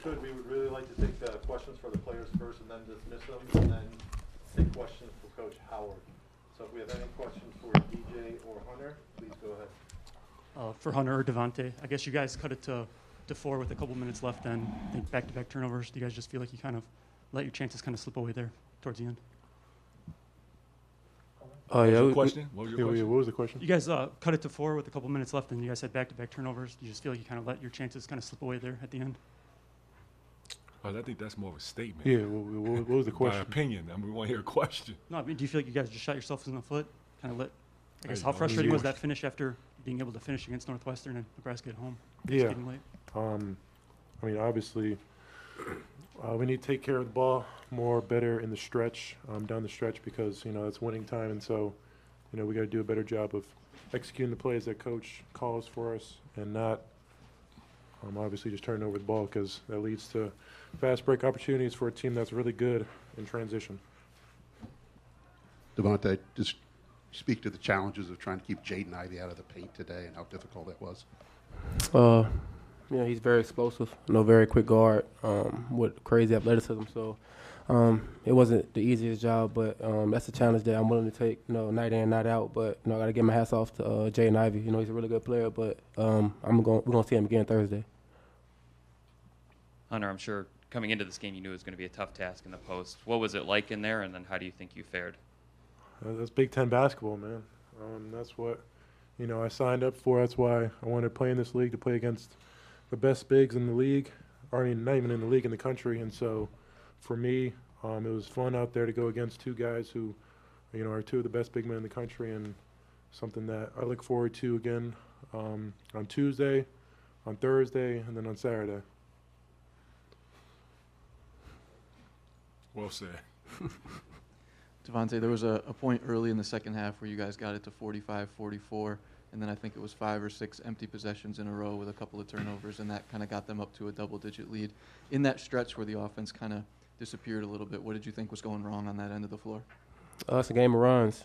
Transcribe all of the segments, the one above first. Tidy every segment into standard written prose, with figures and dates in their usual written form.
could, we would really like to take questions for the players first and then dismiss them, and then take questions for Coach Howard. So if we have any questions for DJ or Hunter, please go ahead. For Hunter or Devontae, I guess you guys cut it to 4 with a couple minutes left, and I think back-to-back turnovers. Do you guys just feel like you kind of let your chances kind of slip away there towards the end? Oh, yeah. What was your question? What was the question? You guys cut it to 4 with a couple minutes left, and you guys had back-to-back turnovers. Do you just feel like you kind of let your chances kind of slip away there at the end? I think that's more of a statement. Yeah, what was the question? My opinion. I mean, we want to hear a question. No, I mean, do you feel like you guys just shot yourselves in the foot? Kind of let. I guess how frustrating was that finish after being able to finish against Northwestern and Nebraska at home? Yeah. Getting late? I mean, obviously, we need to take care of the ball better in the stretch, down the stretch, because, you know, it's winning time. And so, you know, we got to do a better job of executing the plays that Coach calls for us and not obviously just turning over the ball, because that leads to fast break opportunities for a team that's really good in transition. Devontae, just speak to the challenges of trying to keep Jaden Ivey out of the paint today and how difficult that was. Yeah, he's very explosive, very quick guard with crazy athleticism. So it wasn't the easiest job, but that's a challenge that I'm willing to take, night in, night out. But I got to get my hats off to Jaden Ivey. He's a really good player, but we're gonna see him again Thursday. Hunter, I'm sure coming into this game you knew it was going to be a tough task in the post. What was it like in there, and then how do you think you fared? That's Big Ten basketball, man. That's what, I signed up for. That's why I wanted to play in this league, to play against the best bigs in the league, or not even in the league, in the country. And so for me, it was fun out there to go against two guys who, are two of the best big men in the country, and something that I look forward to again on Tuesday, on Thursday, and then on Saturday. Well said. Devontae, there was a point early in the second half where you guys got it to 45-44, and then I think it was 5 or 6 empty possessions in a row with a couple of turnovers, and that kind of got them up to a double-digit lead. In that stretch where the offense kind of disappeared a little bit, what did you think was going wrong on that end of the floor? It's a game of runs.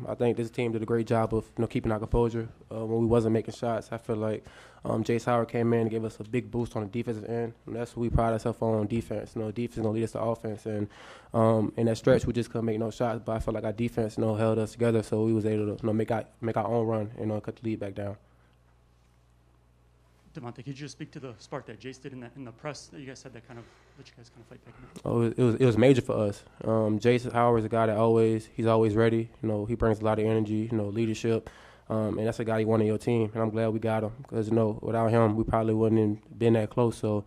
I think this team did a great job of keeping our composure when we wasn't making shots. I feel like Jace Howard came in and gave us a big boost on the defensive end, and that's what we pride ourselves on defense. Defense is going to lead us to offense, and in that stretch we just couldn't make no shots. But I felt like our defense held us together, so we was able to make our own run and cut the lead back down. Devontae, could you just speak to the spark that Jace did in the press that you guys had that kind of let you guys kind of fight back in? Oh, it was major for us. Jace Howard is a guy that he's always ready. He brings a lot of energy, leadership, and that's a guy you want on your team. And I'm glad we got him, because without him we probably wouldn't have been that close. So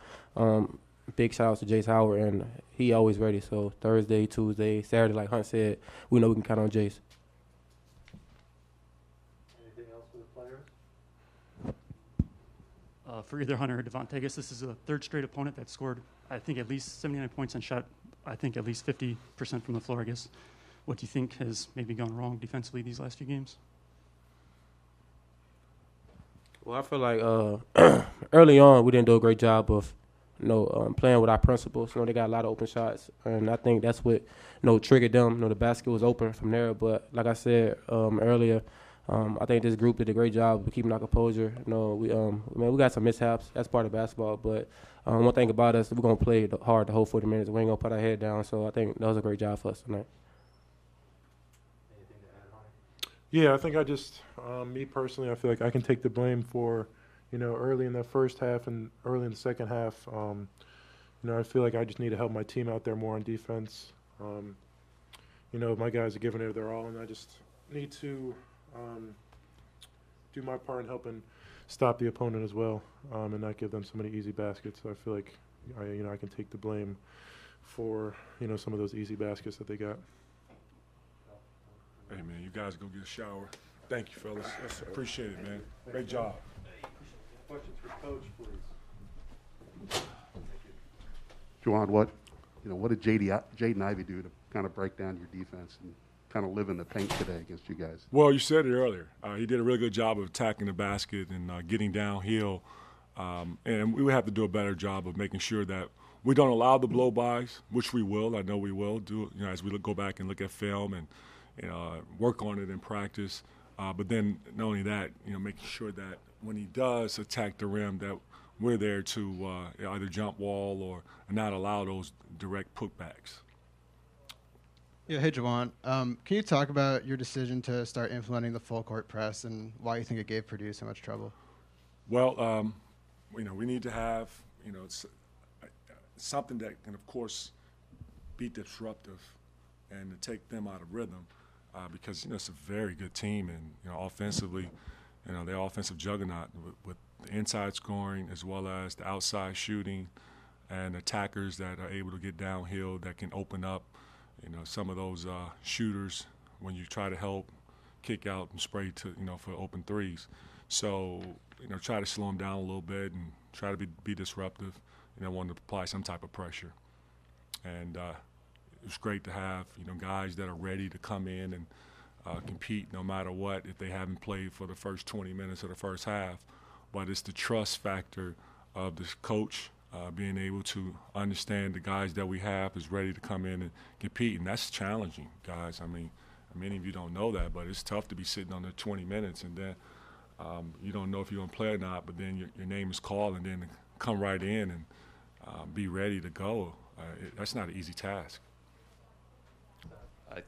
big shout out to Jace Howard, and he always ready. So Thursday, Tuesday, Saturday, like Hunt said, we know we can count on Jace. For either Hunter or Devontae, I guess this is a third straight opponent that scored, I think, at least 79 points and shot, I think, at least 50% from the floor. I guess, what do you think has maybe gone wrong defensively these last few games? Well, I feel like early on we didn't do a great job of, playing with our principles. They got a lot of open shots, and I think that's what, triggered them. The basket was open from there. But like I said earlier, I think this group did a great job of keeping our composure. We got some mishaps. That's part of basketball. But one thing about us, we're gonna play hard the whole 40 minutes. We ain't gonna put our head down. So I think that was a great job for us tonight. Anything to add, Hunter? Yeah, I think me personally, I feel like I can take the blame for, early in the first half and early in the second half. I feel like I just need to help my team out there more on defense. My guys are giving it their all, and I just need to do my part in helping stop the opponent as well, and not give them so many easy baskets. So I feel like I can take the blame for some of those easy baskets that they got. Hey man, you guys go get a shower. Thank you, fellas. Appreciate it, man. Great job. Questions for Coach, please. Juwan, what did Jaden Ivey do to kind of break down your defense and kind of live in the paint today against you guys? Well, you said it earlier. He did a really good job of attacking the basket and getting downhill. And we would have to do a better job of making sure that we don't allow the blow-bys, which we will. I know we will do as we go back and look at film and work on it in practice. But then not only that, making sure that when he does attack the rim, that we're there to either jump wall or not allow those direct putbacks. Yeah, hey, Juwan. Can you talk about your decision to start implementing the full court press and why you think it gave Purdue so much trouble? Well, we need to have, something that can, of course, be disruptive and to take them out of rhythm because, it's a very good team and, offensively, they're offensive juggernaut with the inside scoring as well as the outside shooting and attackers that are able to get downhill that can open up, some of those shooters when you try to help kick out and spray to, for open threes. So, try to slow them down a little bit and try to be disruptive, want to apply some type of pressure. And it's great to have, guys that are ready to come in and compete no matter what if they haven't played for the first 20 minutes of the first half. But it's the trust factor of this coach being able to understand the guys that we have is ready to come in and compete. And that's challenging, guys. I mean, many of you don't know that, but it's tough to be sitting on the 20 minutes and then you don't know if you're going to play or not, but then your name is called and then come right in and be ready to go. That's not an easy task.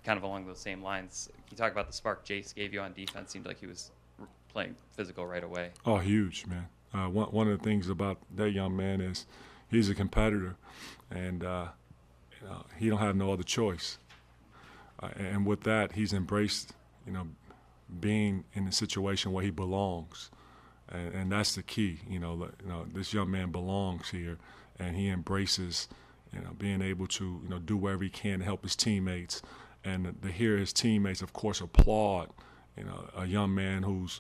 Kind of along those same lines, can you talk about the spark Jace gave you on defense? Seemed like he was playing physical right away. Oh, huge, man. One of the things about that young man is he's a competitor, and he don't have no other choice. And with that, he's embraced, being in a situation where he belongs, and that's the key. This young man belongs here, and he embraces, being able to, do whatever he can to help his teammates, and to hear his teammates, of course, applaud, a young man who's,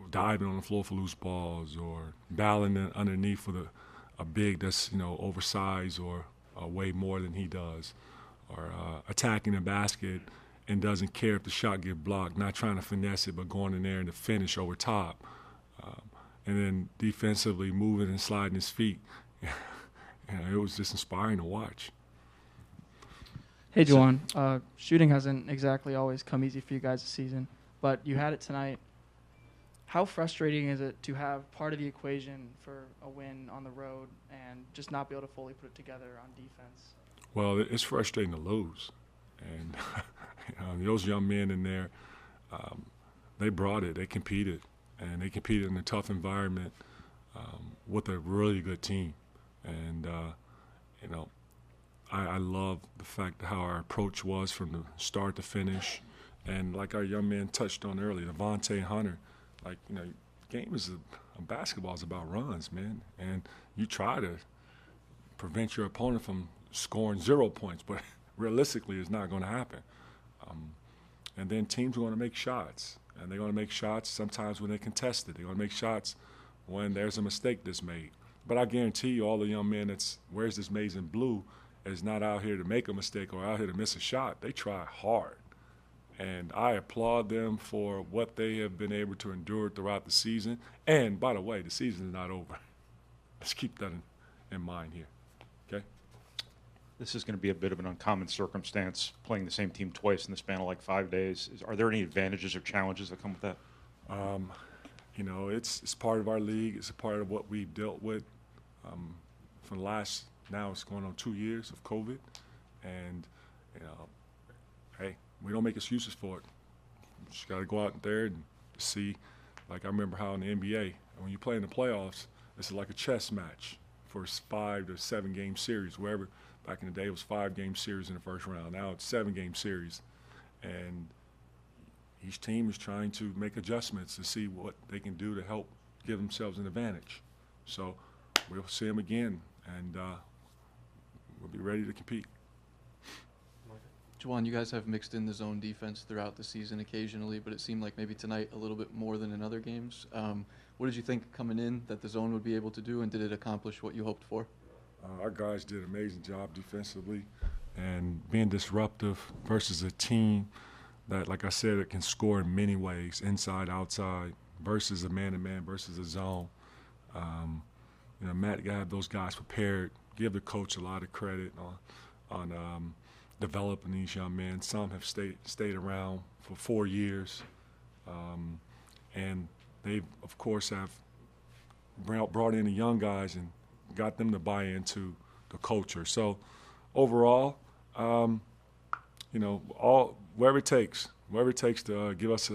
diving on the floor for loose balls or battling underneath for a big that's, oversized or way more than he does, or attacking the basket and doesn't care if the shot get blocked, not trying to finesse it, but going in there and to finish over top. And then defensively moving and sliding his feet. It was just inspiring to watch. Hey, Juwan. Shooting hasn't exactly always come easy for you guys this season, but you had it tonight. How frustrating is it to have part of the equation for a win on the road and just not be able to fully put it together on defense? Well, it's frustrating to lose. And those young men in there, they brought it. They competed. And they competed in a tough environment with a really good team. And, I love the fact how our approach was from the start to finish. And like our young man touched on earlier, Devontae and Hunter, game is basketball is about runs, man. And you try to prevent your opponent from scoring 0 points, but realistically it's not going to happen. And then teams are going to make shots, and they're going to make shots sometimes when they contest it. They're going to make shots when there's a mistake that's made. But I guarantee you all the young men that wears this maize and blue is not out here to make a mistake or out here to miss a shot. They try hard. And I applaud them for what they have been able to endure throughout the season. And, by the way, the season is not over. Let's keep that in mind here, okay? This is going to be a bit of an uncommon circumstance, playing the same team twice in the span of like 5 days. Are there any advantages or challenges that come with that? It's part of our league. It's a part of what we've dealt with for the last, now it's going on 2 years of COVID. And, hey, we don't make excuses for it. You just got to go out there and see. Like I remember how in the NBA, when you play in the playoffs, it's like a chess match for 5 to 7 game series. Wherever back in the day it was 5 game series in the first round. Now it's 7 game series, and each team is trying to make adjustments to see what they can do to help give themselves an advantage. So we'll see them again, and we'll be ready to compete. Juwan, you guys have mixed in the zone defense throughout the season occasionally, but it seemed like maybe tonight a little bit more than in other games. What did you think coming in that the zone would be able to do, and did it accomplish what you hoped for? Our guys did an amazing job defensively and being disruptive versus a team that, like I said, it can score in many ways, inside, outside, versus a man-to-man versus a zone. Matt got those guys prepared, give the coach a lot of credit on developing these young men. Some have stayed around for 4 years, and they, of course, have brought in the young guys and got them to buy into the culture. So overall, you know, whatever it takes to give us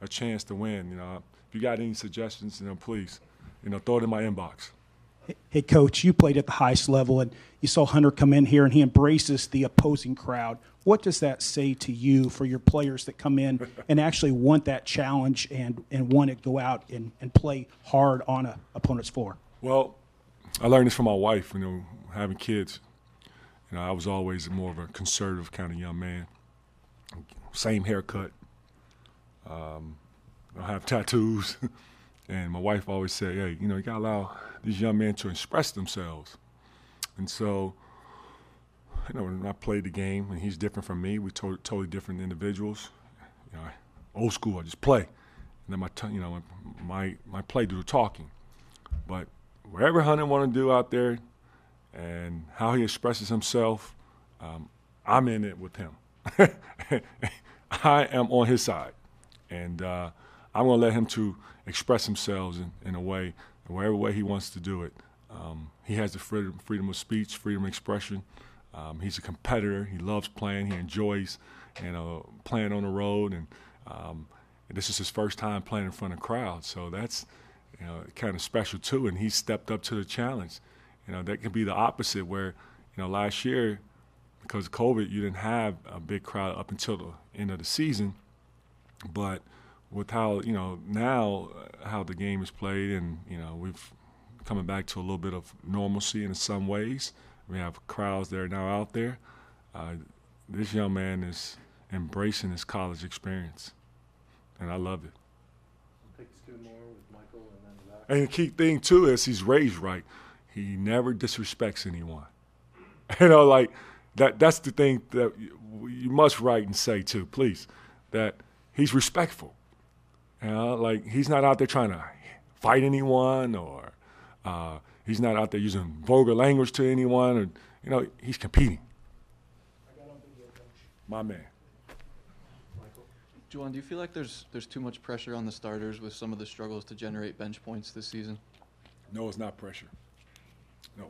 a chance to win. You know, if you got any suggestions, you know, please, you know, throw it in my inbox. Hey, Coach, you played at the highest level, and you saw Hunter come in here, and he embraces the opposing crowd. What does that say to you for your players that come in and actually want that challenge and want to go out and play hard on an opponent's floor? Well, I learned this from my wife, you know, having kids. You know, I was always more of a conservative kind of young man. Same haircut. I have tattoos. And my wife always said, hey, you know, you got to allow these young men to express themselves. And so, you know, when I played the game, and he's different from me, we're totally different individuals. You know, old school, I just play. And then my play do the talking. But whatever Hunter want to do out there and how he expresses himself, I'm in it with him. I am on his side. And I'm going to let him to express himself in a way, whatever way he wants to do it. He has the freedom of speech, freedom of expression. He's a competitor. He loves playing. He enjoys, you know, playing on the road. And this is his first time playing in front of crowds. So that's, you know, kind of special too. And he stepped up to the challenge. You know, that can be the opposite where, you know, last year, because of COVID, you didn't have a big crowd up until the end of the season. But with how, you know, now how the game is played, and, you know, we've coming back to a little bit of normalcy in some ways. We have crowds that are now out there. This young man is embracing his college experience, and I love it. Take two more with Michael and then that. And the key thing, too, is he's raised right. He never disrespects anyone. You know, like, that's the thing that you must write and say, too, please, that he's respectful. You know, like, he's not out there trying to fight anyone, or he's not out there using vulgar language to anyone. Or, you know, he's competing. My man. Juwan, do you feel like there's too much pressure on the starters with some of the struggles to generate bench points this season? No, it's not pressure. No.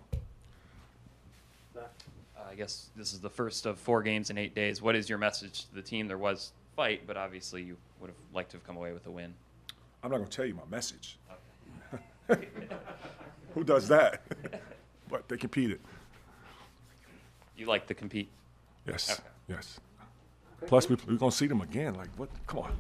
I guess this is the first of 4 games in 8 days. What is your message to the team? There was fight, but obviously you would have liked to have come away with a win. I'm not going to tell you my message. Okay. Who does that? But they competed. You like to compete? Yes, okay. yes. Okay. Plus, we're going to see them again. Like, what? Come on.